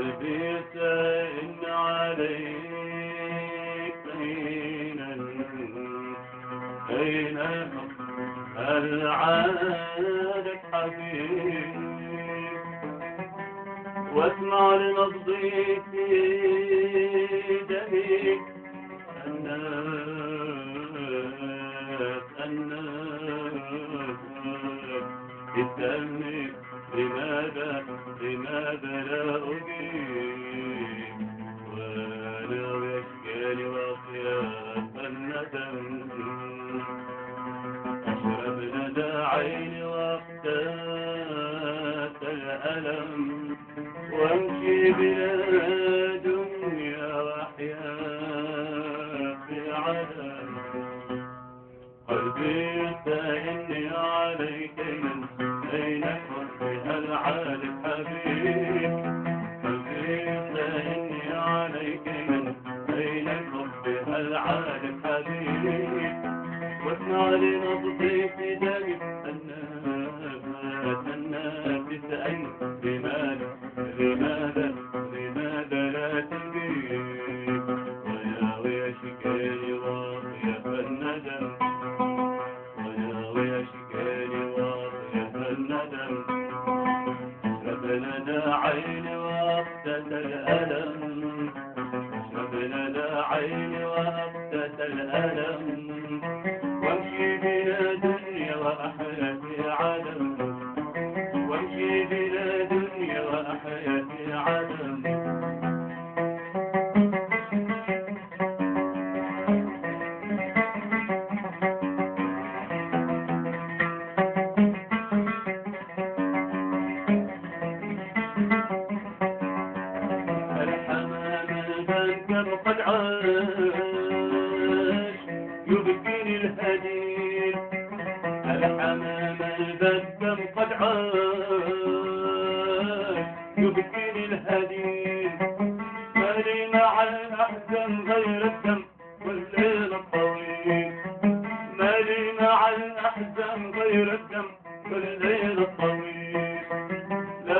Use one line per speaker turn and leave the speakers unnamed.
قلبي سائل عليك أين هل عادك حبيب واسمع لنبضي في دمي الناس اسألني لماذا لا أجيب وأنا بأشكال وأطياف الندم أشرب ندى عيني وأقتات الألم وأمشي بلا دنيا وأحيا في عدم قلبي سائلني عليك أين حبي هل عالم حبيب قلبي سائلني عليك أين حبي هل عالم حبيب واسمع لنبضي في دمي الناس تسألني لماذا لا تجيب ويا شكالي واطية الندم ويا شكالي واطية الندم اشرب ندى عيني وأقتت الألم اشرب ندى عيني وأقتت الألم وامشي بلا دنيا وأحيا في عدم وامشي بلا دنيا وأحيا في عدم الحمام البنكر قد عاش يبكيني الهديل الحمام البنكر قد عاش يبكيني الهديل مالي مع الأحزان غير